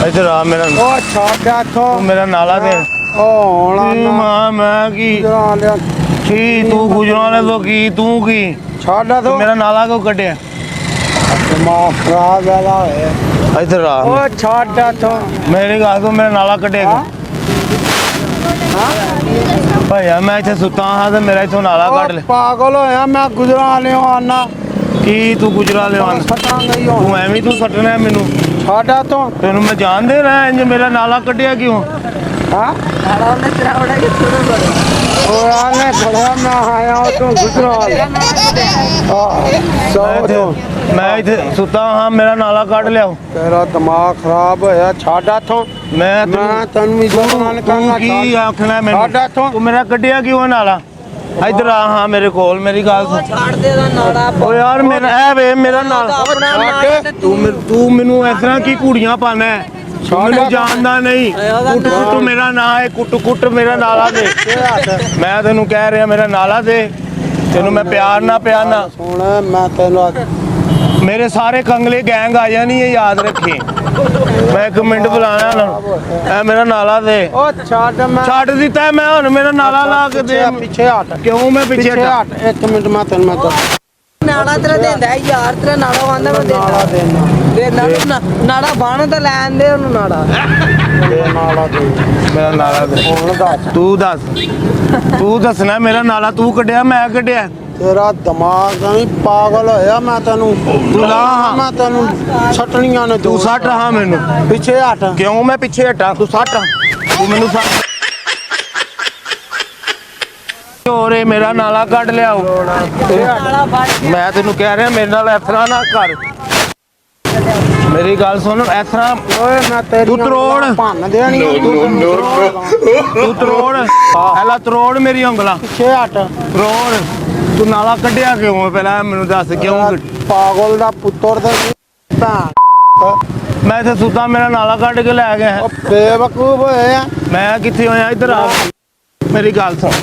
इधर आ मेरा तू मेरा नाला दे मां मैं की तू गुजराने तो की तू की तो मेरा नाला क्यों कटे दिमाग खराब है इधर आ मेरी गल तो मेरा नाला कटे भाईया मैं इतने सुता हाँ तो मेरा इतों नाला कट ले पागल होया मैं गुजराने आना की तू गुजराले तू एवं तू सटना है मैनू छाड़ा तो तेन मैं जान दे रहा इंज मेरा नाला कटिया क्यों मैं इतने सुता हाँ मेरा नाला कट लिया तेरा दिमाग खराब होया छाड़ा तो मैं की आखना मैनू तू मेरा कटिया क्यों नाला इधर आ हाँ मेरे कोल मेरी गल ओ यार मेरा है वे मेरा नाला तू मैनू इस तरह की कुड़ियां पाना है मैनू जानदा नहीं कुट कुट मेरा ना है कुट कुट मेरा नाला दे मैं तेनू कह रहा मेरा नाला दे तेनू मैं प्यार ना सुन मैं तेनू मेरे सारे कंगले गैंग आ जानी है याद रखी मैं एक मिनट बुलाना ना मेरा नाला दे छाट दिता है मैं हुन मेरा नाला ला के दे पीछे हट क्यों मैं पीछे हट एक मिनट मैं तेन मैं नाला तेरा देंदा है यार तेरा नाला वांदा मैं देना नाला बाण तो लैन दे ओनु नाला दे मेरा नाला दे तू दसना मेरा नाला तू कढ़िया मैं कढ़िया तेरा दिमाग नहीं पागल होया मैं तेनू मैं तेनू सटनियां ने तू सट हाँ मैनू पीछे हट क्यों मैं पीछे हटा तू सट तू मैनू सट और मेरा नाला कट लिया मैं तेनू कह रहा मेरे नाल इस तरह ना कर मेरी गल सुन इस तरह तू तरोड़ भन देनी तू तरोड़ पहला तरोड़ मेरी उंगला पीछे हट तरोड़ तू नाला कढ़िया क्यों पहला मैनू दस क्यों पागल दा पुत्तर दे मैं इत्थे सुता मेरा नाला कट के लै गया बेवकूफ होया मैं कित्थे होया इधर आ मेरी गल सुन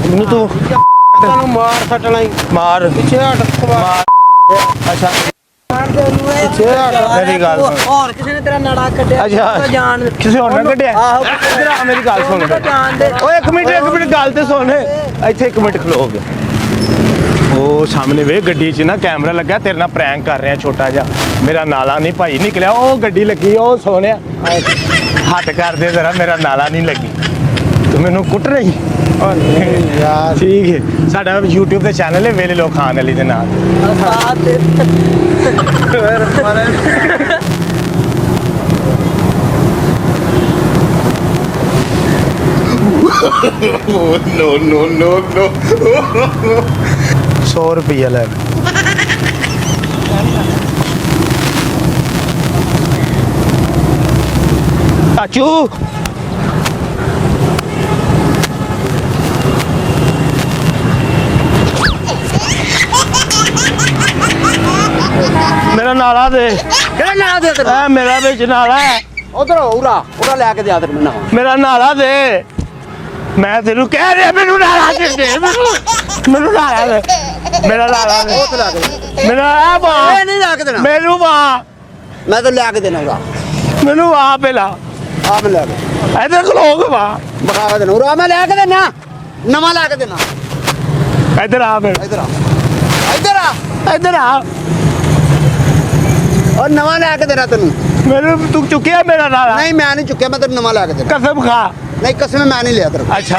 मैनू तू तेनू मार सटना ही मार पीछे हट मार अच्छा मेरी गल और किसी ने तेरा नाला कटिया अच्छा जान किसी और ने कटिया इधर आ मेरी गल सुन जान दे ओए एक मिनट गल ते सुन इत्थे एक मिनट खलो गए ਉਹ ਸਾਹਮਣੇ ਵੇ ਗੱਡੀ 'ਚ ਨਾ ਕੈਮਰਾ ਲੱਗਾ ਤੇਰੇ ਨਾਲ ਪ੍ਰੈਂਕ ਕਰ ਰਿਹਾ ਛੋਟਾ ਜਿਹਾ ਮੇਰਾ ਨਾਲਾ ਨਹੀਂ ਭਾਈ ਨਿਕਲਿਆ ਉਹ ਗੱਡੀ ਲੱਗੀ ਉਹ ਸੋਹਣਿਆ ਹੱਥ ਕਰ ਦੇ ਜ਼ਰਾ ਮੇਰਾ ਨਾਲਾ ਨਹੀਂ ਲੱਗੀ ਤੂੰ ਮੈਨੂੰ ਕੁੱਟ ਰਹੀ यार ਠੀਕ ਹੈ ਸਾਡਾ YouTube ਤੇ ਚੈਨਲ ਹੈ ਵੇਲੇ ਲੋਕ ਖਾਨ ਵਾਲੀ ਦੇ ਨਾਲ no 100 रुपया ले चाचू मेरा नाला दे नाला दे मेरा बिच नाला है उधर उरा उरा लेके दे आदर मना मेरा नाला दे मैं तेनू कह रहा मेनू नाला दे मेनू नाला दे मेरा नाला दे मेरा नहीं ला के देना मेनू मैं तो लेके देना उरा मेनू पहला आप ले इधर लोग बखा देना उरा मैं लेके देना नवा ला के देना इधर आ इधर आ इधर आ इधर आ और नवा लेके देना तेनू मेनू तू चुकिया मेरा नाला नहीं मैं नहीं चुकिया मैं तेनू नवा लेके देना कसम खा नहीं कसम मैं नहीं लिया तेरे अच्छा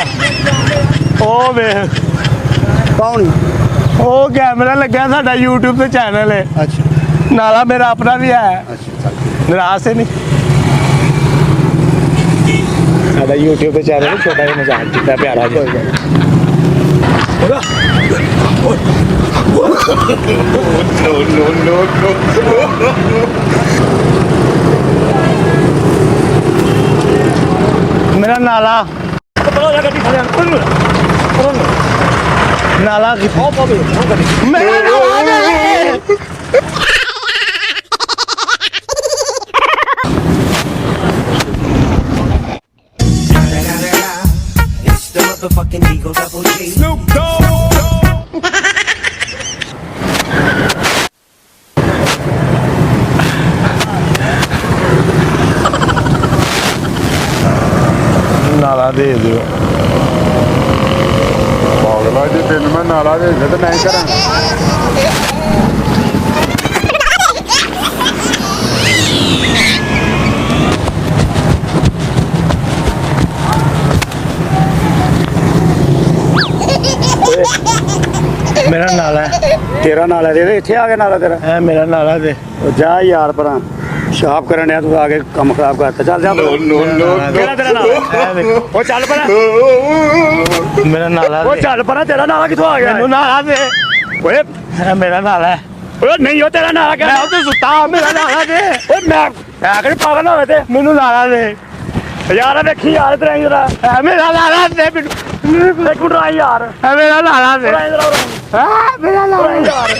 ओ वे कौन ओ कैमरा लगा साडा YouTube पे चैनल है अच्छा नाला मेरा अपना भी है अच्छा नाराज से नहीं साडा YouTube पे चैनल है छोटा सा मजाक कितना प्यारा मेरा नाला नाला मेरा नाला motherfucking Eagle Double G. Snoop Dogg. ਨਾਲਾ ਦੇ ਦਿਓ। ਪਾਗਲਾ ਜੇ ਤੈਨੂੰ ਮੈਂ ਨਾਲਾ ਦੇ ਦੇ ਤੇ ਮੈਂ ਹੀ ਕਰਾਂ। ਮੇਰਾ ਨਾਲਾ ਹੈ। ਤੇਰਾ ਨਾਲਾ ਦੇ ਇੱਥੇ ਆ ਗਿਆ ਨਾਲਾ ਤੇਰਾ। ਇਹ ਮੇਰਾ ਨਾਲਾ ਦੇ। ਉਹ ਜਾ ਯਾਰ ਪਰਾਂ ਸ਼ਾਪ ਕਰਨ ਡਿਆ ਤੂੰ ਆ ਕੇ ਕੰਮ ਖਰਾਬ ਕਰਤਾ। ਚੱਲ ਜਾ ਕਿਹੜਾ ਤੇਰਾ ਨਾਲਾ? ਇਹ ਵੇਖੋ, ਉਹ ਚੱਲ ਪਰਾਂ। ਮੇਰਾ ਨਾਲਾ ਉਹ ਦੇ। ਚੱਲ ਪਰਾਂ ਤੇਰਾ ਨਾਲਾ ਕਿੱਥੋਂ ਆ ਗਿਆ? ਮੈਨੂੰ ਨਾਲਾ ਦੇ। ਓਏ ਇਹ ਮੇਰਾ ਨਾਲਾ ਹੈ। ਓਏ ਨਹੀਂ ਉਹ ਤੇਰਾ ਨਾਲਾ ਮੈਂ ਕਿਹੜਾ? ਉੱਥੇ ਸੁੱਤਾ, ਮੇਰਾ ਨਾਲਾ ਦੇ। ਓਏ ਮੈਂ ਕਿਹੜੀ ਪਾਗਲ ਨਾ ਹੋਵੇ ਤੇ ਮੈਨੂੰ ਨਾਲਾ ਦੇ। ਯਾਰ ਵੇਖੀ ਯਾਰ ਤੇਰਾ ਜਰਾ ਇਹ ਮੇਰਾ ਨਾਲਾ ਦੇ ਮੈਨੂੰ। ਇੱਕ ਮਿੰਟ ਆ ਯਾਰ ਇਹ ਮੇਰਾ ਨਾਲਾ ਦੇ। ਮੇਰਾ ਨਾਲਾ ਦੇ। ਯਾਰ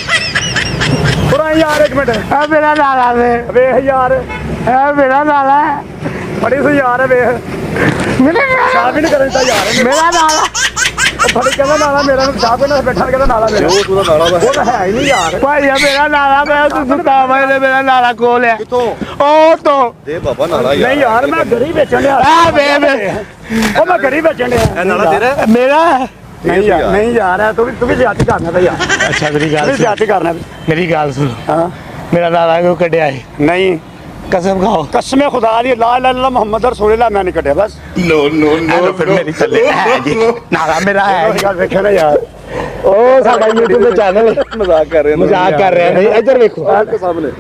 ਪੁਰਾ ਯਾਰ ਇੱਕ ਮਿੰਟ ਇਹ ਮੇਰਾ ਨਾਲਾ ਦੇ। ਵੇਖ ਯਾਰ ਇਹ ਮੇਰਾ ਨਾਲਾ ਹੈ। ਬੜੀ ਸਹੀ ਯਾਰ ਵੇਖ ਮੇਰਾ ਸ਼ਾਪ ਹੀ ਨਹੀਂ ਕਰਨ ਦਿੱਤਾ ਯਾਰ ਮੇਰਾ ਨਾਲਾ। ਬੜੀ ਕਹਿੰਦਾ ਨਾਲਾ ਮੇਰਾ ਨੂੰ ਸ਼ਾਪ ਨਾਲ ਬੈਠਾ ਕਹਿੰਦਾ ਨਾਲਾ ਮੇਰਾ ਉਹ ਤੂੰ ਨਾਲਾ ਉਹ ਤਾਂ ਹੈ ਹੀ ਨਹੀਂ ਯਾਰ ਭਾਈ ਇਹ ਮੇਰਾ ਨਾਲਾ, ਮੈਂ ਉੱਥੇ ਸੁੱਤਾ ਵਾ, ਇਹਨੇ ਮੇਰਾ ਨਾਲਾ ਖੋਹ ਲਿਆ। ਕਿੱਥੋਂ ਉਹ ਤੋਂ। ਦੇ ਬਾਬਾ ਨਾਲਾ ਯਾਰ। ਨਹੀਂ ਯਾਰ ਮੈਂ ਗਰੀ ਵੇਚਣ ਡਿਆ ਆ ਵੇ ਉਹ ਮੈਂ ਗਰੀ ਵੇਚਣ ਡਿਆ ਇਹ ਨਾਲਾ ਤੇਰਾ ਹੈ? ਮੇਰਾ। ਨਹੀਂ ਯਾਰ ਨਹੀਂ ਯਾਰ ਤੂੰ ਵੀ ਜ਼ਿਆਦਤੀ ਕਰਨਾ ਤਾਂ ਯਾਰ ਅੱਛਾ ਮੇਰੀ ਤੂੰ ਗੱਲ ਵੀ ਸੁਣ। ਜ਼ਿਆਦਤੀ ਕਰਨਾ ਮੇਰੀ ਗੱਲ ਸੁਣ। ਹਾਂ ਮੇਰਾ ਨਾਲਾ ਕਿਉਂ ਕੱਢਿਆ ਹੈ? ਨਹੀਂ ਕਸਮ ਖਾਓ। ਕਸਮੇ ਖੁਦਾ ਦੀ ਲਾ ਇਲਾਹਾ ਇल्लल्लाह ਮੁਹੰਮਦ ਰਸੂਲullah ਮੈਂ ਨਹੀਂ ਕੱਢਿਆ ਬਸ ਐਲੋ ਫਿਰ ਮੇਰੀ ਥੱਲੇ ਹੈ ਜੀ। ਨਾਲਾ ਮੇਰਾ ਹੈ ਇਹ ਜੀ। ਗੱਲ ਵੇਖਿਆ ਨਾ ਯਾਰ ਉਹ ਸਾਡਾ YouTube ਦਾ ਚੈਨਲ ਮਜ਼ਾਕ ਕਰ ਰਹੇ ਨੇ। ਮਜ਼ਾਕ ਕਰ ਰਿਹਾ ਨਹੀਂ। ਇੱਧਰ ਵੇਖੋ। ਸਾਹਮਣੇ